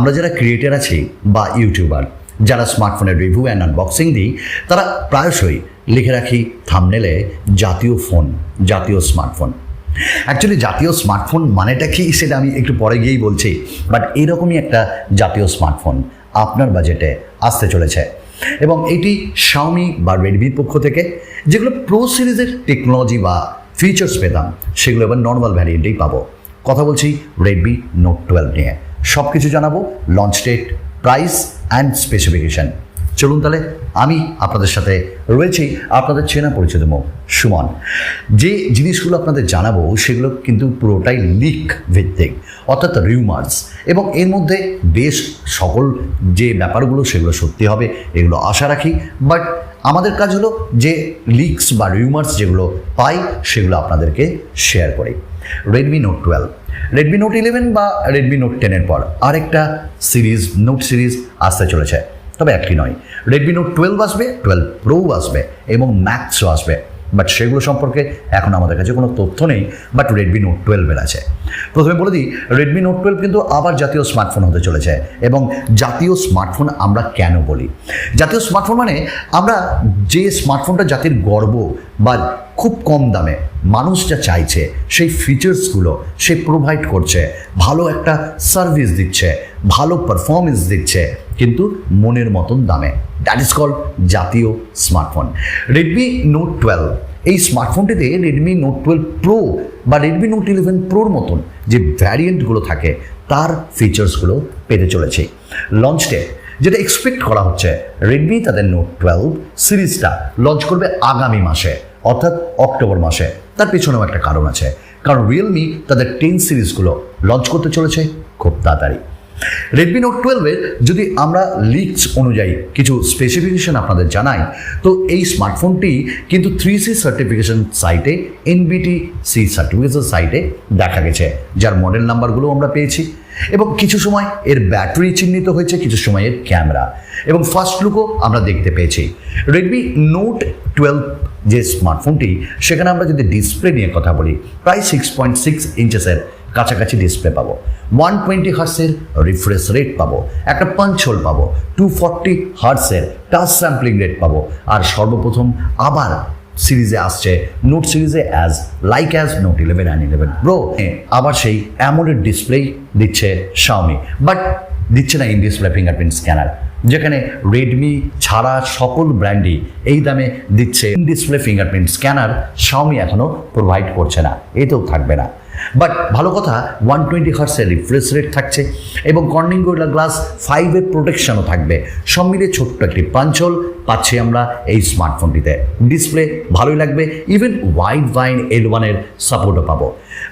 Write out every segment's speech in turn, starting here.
আমরা যারা ক্রিয়েটার আছি বা ইউটিউবার, যারা স্মার্টফোনের রিভিউ অ্যান্ড আনবক্সিং দিই, তারা প্রায়শই লিখে রাখি থাম্বনেলে জাতীয় ফোন, জাতীয় স্মার্টফোন। অ্যাকচুয়ালি জাতীয় স্মার্টফোন মানেটা কি সেটা আমি একটু পরে গিয়েই বলছি, বাট এইরকমই একটা জাতীয় স্মার্টফোন আপনার বাজেটে আসতে চলেছে। এবং এটি শাওমি বা রেডমির পক্ষ থেকে যেগুলো প্রো সিরিজের টেকনোলজি বা ফিচার্স পেতাম, সেগুলো এবার নর্মাল ভ্যারিয়েন্টেই পাবো। কথা বলছি রেডমি নোট 12 নিয়ে। সব কিছু জানাবো, launch date, price and specification. চলুন তাহলে আমি আপনাদের সাথে রয়েছি, আপনাদের চেনা পরিচিত মুখ সুমন। যে জিনিসগুলো আপনাদের জানাবো সেগুলো কিন্তু পুরোটাই লিক ভিত্তিক, অর্থাৎ রিউমার্স, এবং এর মধ্যে বেশ সকল যে ব্যাপারগুলো সেগুলো সত্যি হবে এগুলো আশা রাখি। বাট আমাদের কাজ হলো যে লিকস বা রিউমার্স যেগুলো পাই সেগুলো আপনাদেরকে শেয়ার করি। রেডমি নোট 12, রেডমি নোট 11 বা রেডমি নোট 10-এর পর আরেকটা সিরিজ, নোট সিরিজ আসতে চলেছে। তবে একটি নয়, রেডমি নোট 12 আসবে, 12 প্রো আসবে এবং ম্যাক্সও আসবে। বাট সেগুলো সম্পর্কে এখন আমাদের কাছে কোনো তথ্য নেই, বাট রেডমি নোট 12-এর আছে। প্রথমে বলে দিই, রেডমি নোট 12 কিন্তু আবার জাতীয় স্মার্টফোন হতে চলেছে। এবং জাতীয় স্মার্টফোন আমরা কেন বলি? জাতীয় স্মার্টফোন মানে আমরা যে স্মার্টফোনটা জাতির গর্ব বা খুব কম দামে মানুষ যা চাইছে সেই ফিচার্সগুলো সে প্রোভাইড করছে, ভালো একটা সার্ভিস দিচ্ছে, ভালো পারফরমেন্স দিচ্ছে, কিন্তু মনের মতন দামে। দ্যাট ইজ কল্ড জাতীয় স্মার্টফোন। রেডমি নোট 12, এই স্মার্টফোনটিতে রেডমি নোট 12 প্রো বা রেডমি নোট 11 প্রোর মতন যে ভ্যারিয়েন্টগুলো থাকে তার ফিচার্সগুলো পেতে চলেছে। লঞ্চ ডেট যেটা এক্সপেক্ট করা হচ্ছে, রেডমি তাদের নোট 12 সিরিজটা লঞ্চ করবে আগামী মাসে, অর্থাৎ অক্টোবর মাসে। তার পেছনেও একটা কারণ আছে, কারণ রিয়েলমি তাদের 10 সিরিজগুলো লঞ্চ করতে চলেছে খুব তাড়াতাড়ি। রেডমি নোট 12-এর যদি আমরা লিকস অনুযায়ী কিছু স্পেসিফিকেশন আপনাদের জানাই, তো এই স্মার্টফোনটি কিন্তু 3C সার্টিফিকেশন সাইটে, NBTC সার্টিফিকেশন সাইটে দেখা গেছে, যার মডেল নাম্বারগুলো আমরা পেয়েছি। এবং কিছু সময় এর ব্যাটারি চিহ্নিত হয়েছে, কিছু সময় এর ক্যামেরা এবং ফার্স্ট লুকও আমরা দেখতে পেয়েছি। রেডমি নোট 12 যে স্মার্টফোনটি, সেখানে আমরা যদি ডিসপ্লে নিয়ে কথা বলি, প্রায় 6.6 ইঞ্চেসের কাছাকাছি ডিসপ্লে পাবো, 120 হার্টসের রিফ্রেশ রেট পাবো, একটা পাঞ্চ হোল পাবো, 240 হার্টসের টাচ স্যাম্পলিং রেট পাবো। আর সর্বপ্রথম আবার সিরিজে আসছে নোট সিরিজে অ্যাজ নোট 11 অ্যান্ড 11 প্রো আবার সেই অ্যামোলেড ডিসপ্লে দিচ্ছে শাওমি, বাট দিচ্ছে না ইন ডিসপ্লে ফিঙ্গারপ্রিন্ট স্ক্যানার, যেখানে রেডমি ছাড়া সকল ব্র্যান্ডই এই দামে দিচ্ছে in display fingerprint scanner. Xiaomi এখনও প্রোভাইড করছে না, এতেও থাকবে না। বাট ভালো কথা, 120 হার্টসের রিফ্রেশ রেট থাকছে এবং কর্নিং গোরিলা গ্লাস 5-এর প্রোটেকশনও থাকবে। সব মিলিয়ে ছোট্ট একটি পাঞ্চ হোল পাচ্ছি আমরা এই স্মার্টফোনটিতে। ডিসপ্লে ভালোই লাগবে, ইভেন ওয়াইড ভাইন L1-এর সাপোর্টও পাবো।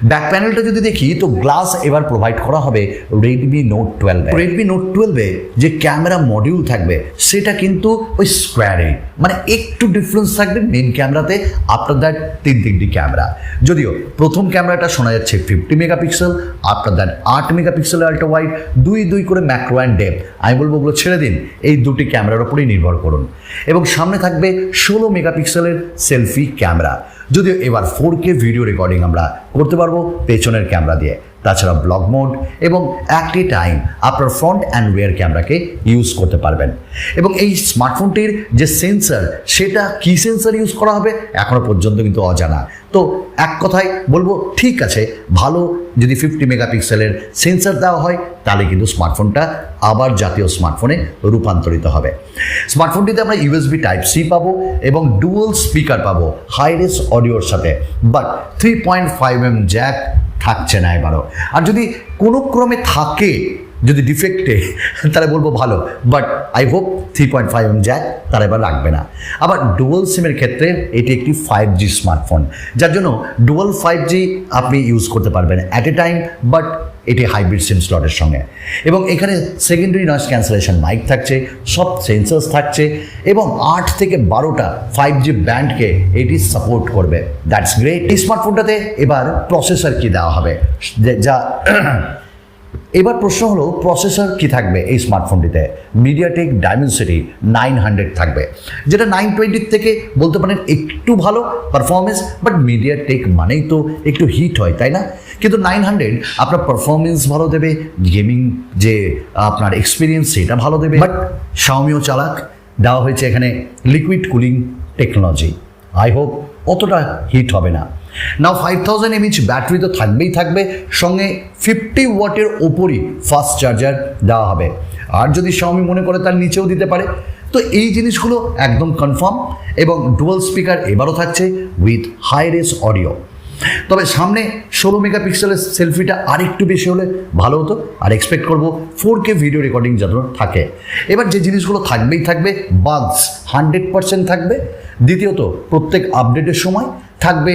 ব্যাক প্যানেলটা যদি দেখি, তো গ্লাস এবার প্রোভাইড করা হবে রেডমি নোট 12-এ। রেডমি নোট 12-এ যে ক্যামেরা মডিউল থাকবে সেটা কিন্তু ওই স্কোয়ারে, মানে একটু ডিফারেন্স থাকবে মেন ক্যামেরাতে। আফটার দ্যাট 3 ডিগ্রি ক্যামেরা, যদিও প্রথম ক্যামেরাটা শোনা যাচ্ছে 50 মেগাপিক্সেল, আফটার দ্যাট 8 মেগাপিক্সেলের আল্ট্রা ওয়াইড, 2 করে ম্যাক্রো অ্যান্ড ডেপথ। আমি বলবো ওগুলো ছেড়ে দিন, এই দুটি ক্যামেরার উপরেই নির্ভর করুন। এবং সামনে থাকবে 16 মেগাপিক্সেলের সেলফি ক্যামেরা, যদিও এবার 4K ভিডিও রেকর্ডিং আমরা করতে পারবো পেছনের ক্যামেরা দিয়ে। তাছাড়া ব্লগ মোড এবং অ্যাট এ টাইম আপনার ফ্রন্ট অ্যান্ড রিয়ার ক্যামেরাকে ইউজ করতে পারবেন। এবং এই স্মার্টফোনটির যে সেন্সর, সেটা কী সেন্সর ইউজ করা হবে এখনও পর্যন্ত কিন্তু অজানা। তো এক কথায় বলবো, ঠিক আছে, ভালো যদি 50 মেগাপিক্সেলের সেন্সর দেওয়া হয় তাহলে কিন্তু স্মার্টফোনটা আবার জাতীয় স্মার্টফোনে রূপান্তরিত হবে। স্মার্টফোনটিতে আমরা USB Type-C পাবো এবং ডুয়াল স্পিকার পাবো হাই-রেস অডিওর সাথে, বাট 3.5mm জ্যাক থাকছে না এবারও। আর যদি কোনো ক্রমে থাকে, যদি ডিফেক্টে, তাহলে বলবো ভালো, but I hope 3.5mm Jack তারা এবার রাখবে না। আবার ডুয়াল সিমের ক্ষেত্রে এটি একটি 5G স্মার্টফোন, যার জন্য ডুয়াল 5G আপনি ইউজ করতে পারবেন অ্যাট এ টাইম, বাট এটি হাইব্রিড সিম স্লটের সঙ্গে। এবং এখানে সেকেন্ডারি নয়েজ ক্যান্সেলেশন মাইক থাকছে, সব সেন্সার্স থাকছে এবং 8 থেকে 12টা 5G ব্যান্ডকে এটি সাপোর্ট করবে। That's great. এই স্মার্টফোনটাতে এবার প্রসেসর কি দেওয়া হবে, যা এবার প্রশ্ন হলো প্রসেসর কি থাকবে এই স্মার্টফোনটিতে। মিডিয়াটেক ডাইমেনসিটি 900 থাকবে, যেটা 920 থেকে বলতে পারেন একটু ভালো পারফরমেন্স, বাট মিডিয়াটেক মানেই তো একটু হিট হয়, তাই না? কিন্তু 900 আপনার পারফরমেন্স ভালো দেবে, গেমিং যে আপনার এক্সপিরিয়েন্স সেটা ভালো দেবে। বাট শাওমিও চালাক, দেওয়া হয়েছে এখানে liquid cooling technology. I hope অতটা হিট হবে না। নাও 5000 mAh ব্যাটারি তো থাকবেই থাকবে, সঙ্গে 50 ওয়াটের ওপরই ফাস্ট চার্জার দেওয়া হবে। আর যদি শাওমি মনে করে তার নিচেও দিতে পারে। তো এই জিনিসগুলো একদম কনফার্ম। এবং ডুয়াল স্পিকার এবারও থাকছে উইথ হাই রেস অডিও। তবে সামনে 16 মেগাপিক্সেলের সেলফিটা আরেকটু বেশি হলে ভালো হতো। আর এক্সপেক্ট করবো 4K ভিডিও রেকর্ডিং যাতে থাকে। এবার যে জিনিসগুলো থাকবেই থাকবে, বাগস 100% থাকবে। দ্বিতীয়ত, প্রত্যেক আপডেটের সময় থাকবে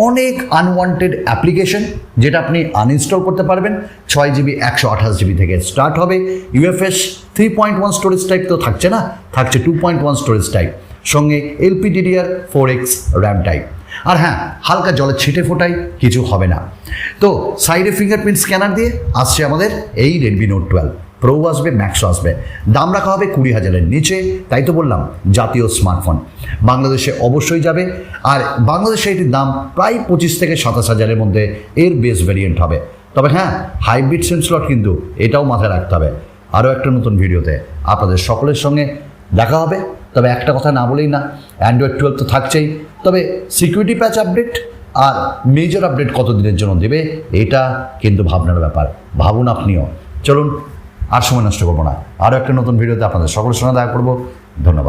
অনেক আনওয়ান্টেড অ্যাপ্লিকেশন, যেটা আপনি আনইনস্টল করতে পারবেন। 6GB 128GB থেকে স্টার্ট হবে। UFS 3.1 স্টোরেজ টাইপ তো থাকছে না, থাকছে 2.1 স্টোরেজ টাইপ, সঙ্গে LPDDR4X র্যাম টাইপ। আর হ্যাঁ, হালকা জলের ছিটে ফোটাই কিছু হবে না। তো সাইডে ফিঙ্গারপ্রিন্ট স্ক্যানার দিয়ে আসছে আমাদের এই Redmi Note 12 Pro আসবে, ম্যাক্সও আসবে। দাম রাখা হবে 20,000-এর নিচে। তাই তো বললাম জাতীয় স্মার্টফোন বাংলাদেশে অবশ্যই যাবে। আর বাংলাদেশে এটির দাম প্রায় 25 থেকে 27,000-এর মধ্যে এর বেস ভ্যারিয়েন্ট হবে। তবে হ্যাঁ, হাইব্রিড সিম স্লট কিন্তু এটাও মাথায় রাখতে হবে। আরও একটা নতুন ভিডিওতে আপনাদের সকলের সঙ্গে দেখা হবে। তবে একটা কথা না বলেই না, অ্যান্ড্রয়েড 12 তো থাকছেই, তবে সিকিউরিটি প্যাচ আপডেট আর মেজর আপডেট কতদিনের জন্য দেবে এটা কিন্তু ভাবনার ব্যাপার। ভাবুন আপনিও। চলুন, আর সময় নষ্ট করবো না, আরও একটা নতুন ভিডিওতে আপনাদের সকলের সঙ্গে দেখা করবো। ধন্যবাদ।